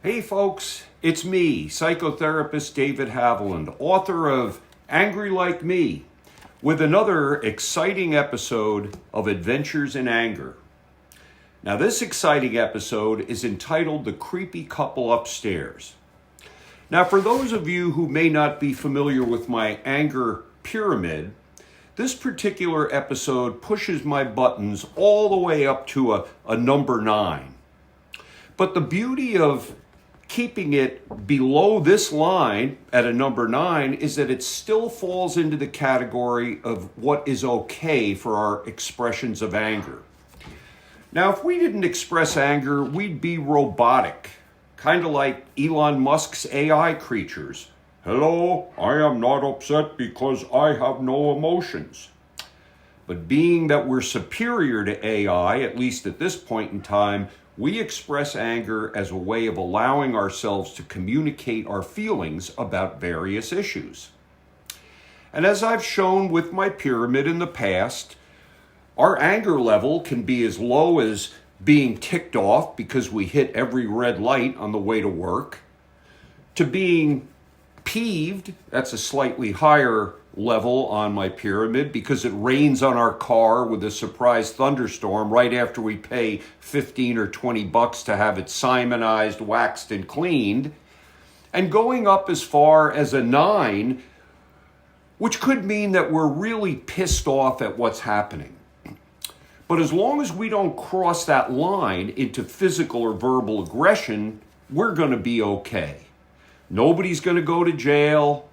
Hey folks, it's me, Psychotherapist David Haviland, author of Angry Like Me, with another exciting episode of Adventures in Anger. Now this exciting episode is entitled The Creepy Couple Upstairs. Now for those of you who may not be familiar with my anger pyramid, this particular episode pushes my buttons all the way up to a number 9. But the beauty of keeping it below this line at a number 9 is that it still falls into the category of what is okay for our expressions of anger. Now, if we didn't express anger, we'd be robotic, kind of like Elon Musk's AI creatures. Hello, I am not upset because I have no emotions. But being that we're superior to AI, at least at this point in time, we express anger as a way of allowing ourselves to communicate our feelings about various issues. And as I've shown with my pyramid in the past, our anger level can be as low as being ticked off because we hit every red light on the way to work, to being peeved, that's a slightly higher level on my pyramid because it rains on our car with a surprise thunderstorm right after we pay 15 or 20 bucks to have it simonized, waxed, and cleaned, and going up as far as a 9, which could mean that we're really pissed off at what's happening. But as long as we don't cross that line into physical or verbal aggression, we're going to be okay. Nobody's going to go to jail.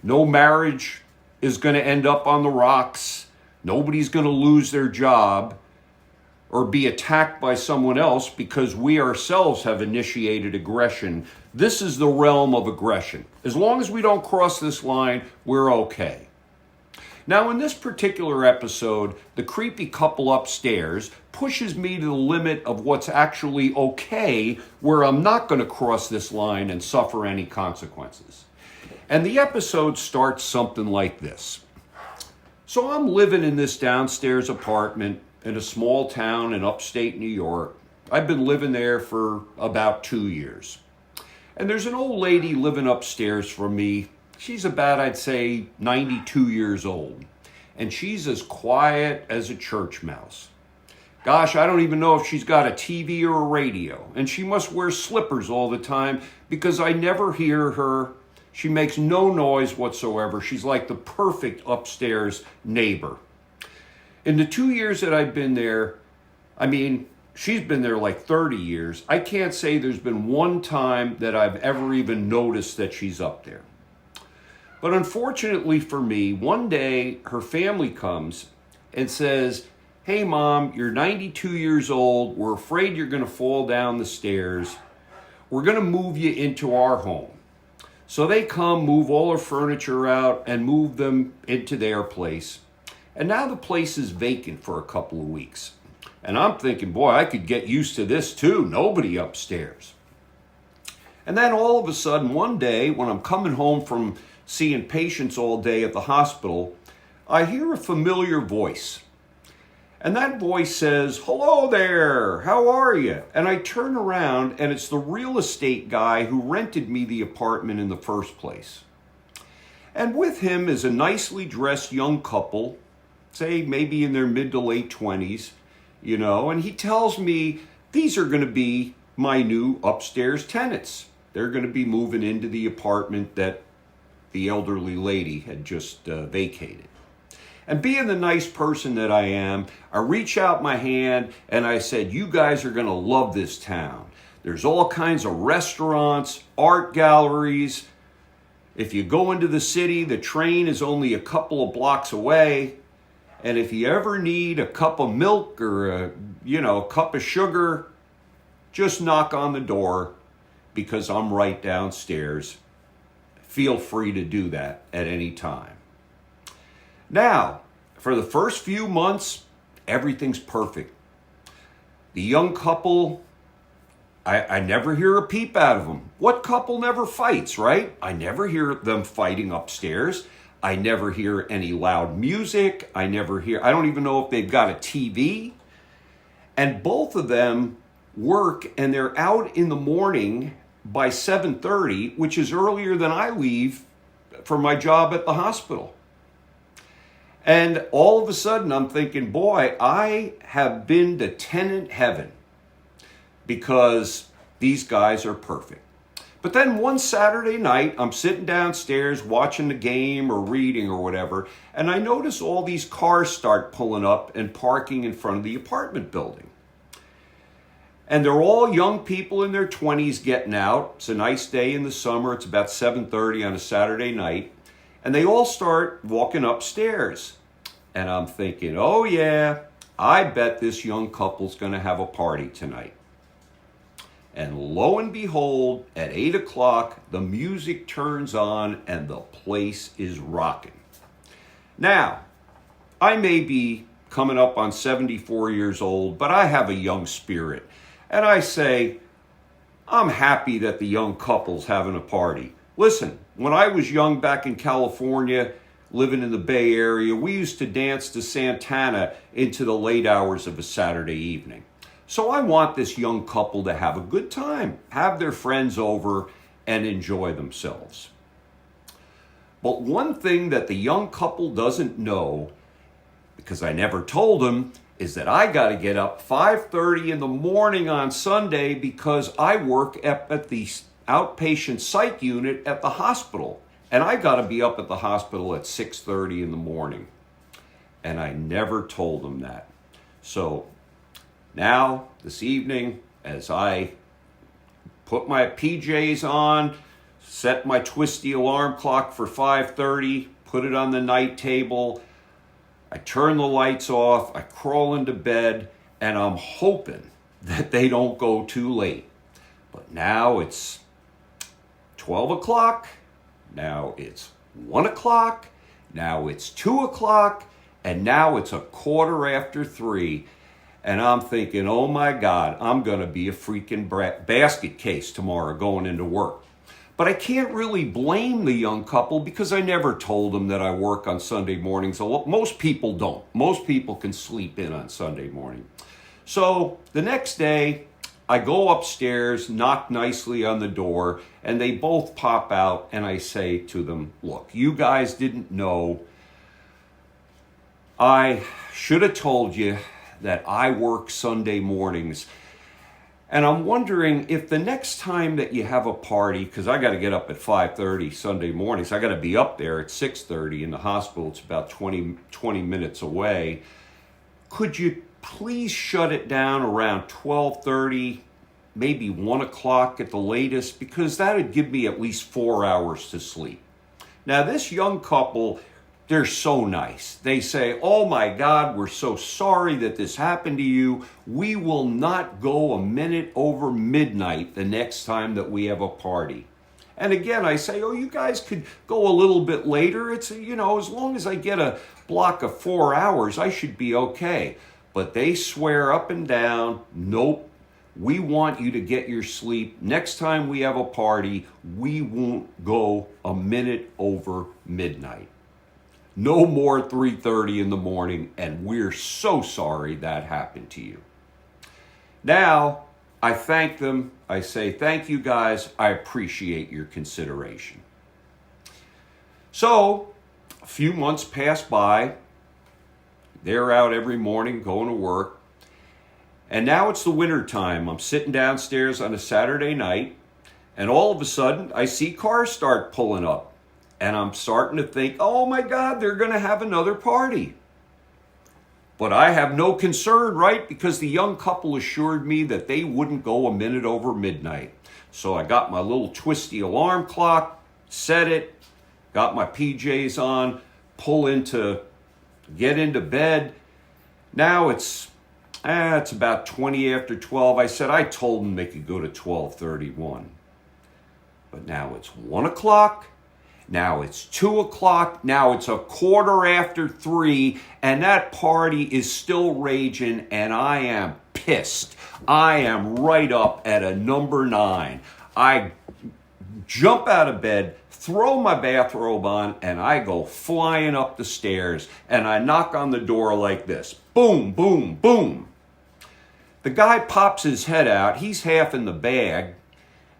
No marriage is going to end up on the rocks. Nobody's going to lose their job or be attacked by someone else because we ourselves have initiated aggression. This is the realm of aggression. As long as we don't cross this line, we're okay. Now, in this particular episode, the creepy couple upstairs pushes me to the limit of what's actually okay, where I'm not going to cross this line and suffer any consequences. And the episode starts something like this. So I'm living in this downstairs apartment in a small town in upstate New York. I've been living there for about 2 years. And there's an old lady living upstairs from me. She's about, I'd say, 92 years old. And she's as quiet as a church mouse. Gosh, I don't even know if she's got a TV or a radio. And she must wear slippers all the time because I never hear her. She makes no noise whatsoever. She's like the perfect upstairs neighbor. In the 2 years that I've been there, she's been there like 30 years. I can't say there's been one time that I've ever even noticed that she's up there. But unfortunately for me, one day her family comes and says, "Hey Mom, you're 92 years old. We're afraid you're going to fall down the stairs. We're going to move you into our home." So they come, move all her furniture out, and move them into their place. And now the place is vacant for a couple of weeks. And I'm thinking, boy, I could get used to this too. Nobody upstairs. And then all of a sudden, one day, when I'm coming home from seeing patients all day at the hospital, I hear a familiar voice. And that voice says, "Hello there, how are you?" And I turn around and it's the real estate guy who rented me the apartment in the first place. And with him is a nicely dressed young couple, say maybe in their mid to late 20s, and he tells me these are going to be my new upstairs tenants. They're going to be moving into the apartment that the elderly lady had just vacated. And being the nice person that I am, I reach out my hand and I said, "You guys are going to love this town. There's all kinds of restaurants, art galleries. If you go into the city, the train is only a couple of blocks away. And if you ever need a cup of milk or a cup of sugar, just knock on the door because I'm right downstairs. Feel free to do that at any time." Now, for the first few months, everything's perfect. The young couple, I never hear a peep out of them. What couple never fights, right? I never hear them fighting upstairs. I never hear any loud music. I don't even know if they've got a TV. And both of them work and they're out in the morning by 7:30, which is earlier than I leave for my job at the hospital. And all of a sudden I'm thinking, boy, I have been to tenant heaven because these guys are perfect. But then one Saturday night, I'm sitting downstairs watching the game or reading or whatever, and I notice all these cars start pulling up and parking in front of the apartment building. And they're all young people in their 20s getting out. It's a nice day in the summer. It's about 7:30 on a Saturday night. And they all start walking upstairs. And I'm thinking, oh yeah, I bet this young couple's going to have a party tonight. And lo and behold, at 8 o'clock, the music turns on and the place is rocking. Now, I may be coming up on 74 years old, but I have a young spirit. And I say, I'm happy that the young couple's having a party. Listen, when I was young back in California, living in the Bay Area, we used to dance to Santana into the late hours of a Saturday evening. So I want this young couple to have a good time, have their friends over, and enjoy themselves. But one thing that the young couple doesn't know, because I never told them, is that I got to get up 5:30 in the morning on Sunday because I work at the outpatient psych unit at the hospital. And I got to be up at the hospital at 6:30 in the morning. And I never told them that. So now, this evening, as I put my PJs on, set my twisty alarm clock for 5:30, put it on the night table, I turn the lights off, I crawl into bed, and I'm hoping that they don't go too late. But now it's 12 o'clock, now it's 1 o'clock, now it's 2 o'clock, and now it's 3:15. And I'm thinking, oh my God, I'm going to be a freaking basket case tomorrow going into work. But I can't really blame the young couple because I never told them that I work on Sunday mornings. Most people don't. Most people can sleep in on Sunday morning. So the next day, I go upstairs, knock nicely on the door, and they both pop out, and I say to them, look, you guys didn't know. I should have told you that I work Sunday mornings. And I'm wondering if the next time that you have a party, because I got to get up at 5:30 Sunday mornings, I got to be up there at 6:30 in the hospital. It's about 20 minutes away. Could you please shut it down around 12:30, maybe 1 o'clock at the latest? Because that would give me at least 4 hours to sleep. Now, this young couple, they're so nice. They say, oh my God, we're so sorry that this happened to you. We will not go a minute over midnight the next time that we have a party. And again, I say, oh, you guys could go a little bit later. It's, as long as I get a block of 4 hours, I should be okay. But they swear up and down, nope, we want you to get your sleep. Next time we have a party, we won't go a minute over midnight. No more 3:30 in the morning, and we're so sorry that happened to you. Now, I thank them. I say, thank you guys. I appreciate your consideration. So, a few months pass by. They're out every morning going to work. And now it's the winter time. I'm sitting downstairs on a Saturday night, and all of a sudden, I see cars start pulling up. And I'm starting to think, oh my God, they're going to have another party. But I have no concern, right? Because the young couple assured me that they wouldn't go a minute over midnight. So I got my little twisty alarm clock, set it, got my PJs on, get into bed. Now it's about 20 after 12. I said I told them they could go to 12:31. But now it's 1 o'clock. Now it's 2 o'clock. Now it's 3:15, and that party is still raging, and I am pissed. I am right up at a number 9. I jump out of bed, throw my bathrobe on, and I go flying up the stairs, and I knock on the door like this. Boom, boom, boom. The guy pops his head out. He's half in the bag.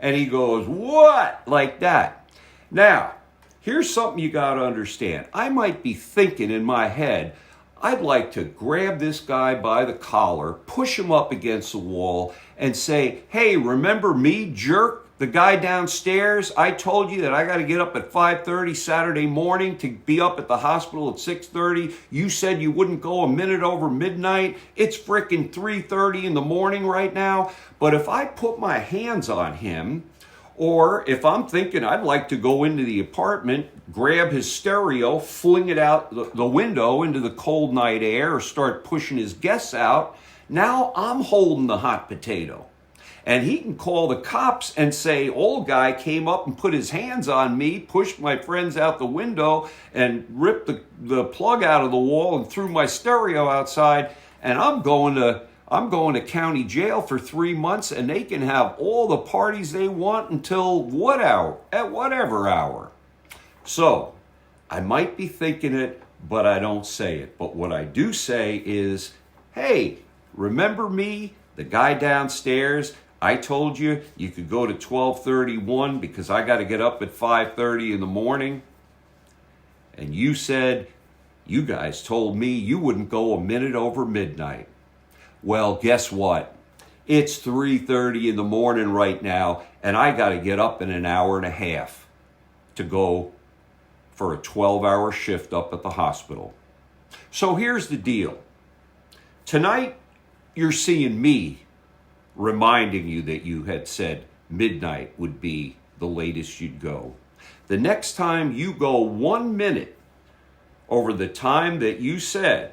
And he goes, what? Like that. Now, here's something you got to understand. I might be thinking in my head, I'd like to grab this guy by the collar, push him up against the wall, and say, hey, remember me, jerk? The guy downstairs, I told you that I got to get up at 5:30 Saturday morning to be up at the hospital at 6:30. You said you wouldn't go a minute over midnight. It's frickin' 3:30 in the morning right now. But if I put my hands on him, or if I'm thinking I'd like to go into the apartment, grab his stereo, fling it out the window into the cold night air, or start pushing his guests out, now I'm holding the hot potato. And he can call the cops and say, old guy came up and put his hands on me, pushed my friends out the window, and ripped the plug out of the wall and threw my stereo outside, and I'm going to county jail for 3 months, and they can have all the parties they want until what hour? At whatever hour. So, I might be thinking it, but I don't say it. But what I do say is, hey, remember me, the guy downstairs? I told you you could go to 12:31 because I got to get up at 5:30 in the morning. And you said, you guys told me you wouldn't go a minute over midnight. Well, guess what? It's 3:30 in the morning right now, and I got to get up in an hour and a half to go for a 12-hour shift up at the hospital. So here's the deal. Tonight, you're seeing me reminding you that you had said midnight would be the latest you'd go. The next time you go 1 minute over the time that you said,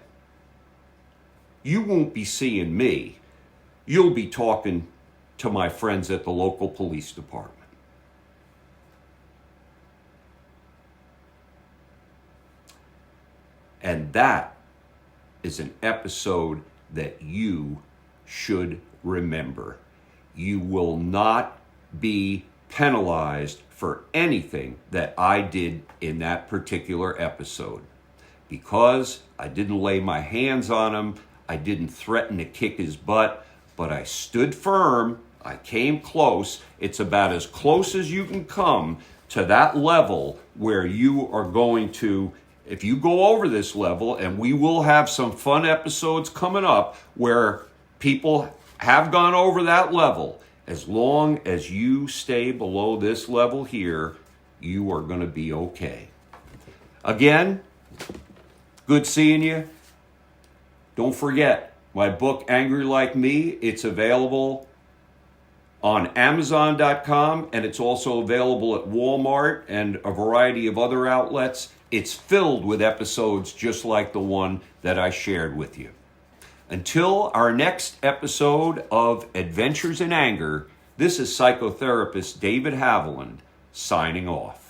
you won't be seeing me. You'll be talking to my friends at the local police department. And that is an episode that you should remember. You will not be penalized for anything that I did in that particular episode. Because I didn't lay my hands on him, I didn't threaten to kick his butt, but I stood firm, I came close. It's about as close as you can come to that level where you are going to, if you go over this level, and we will have some fun episodes coming up where people have gone over that level. As long as you stay below this level here, you are going to be okay. Again, good seeing you. Don't forget, my book, Angry Like Me, it's available on Amazon.com, and it's also available at Walmart and a variety of other outlets. It's filled with episodes just like the one that I shared with you. Until our next episode of Adventures in Anger, this is Psychotherapist David Haviland signing off.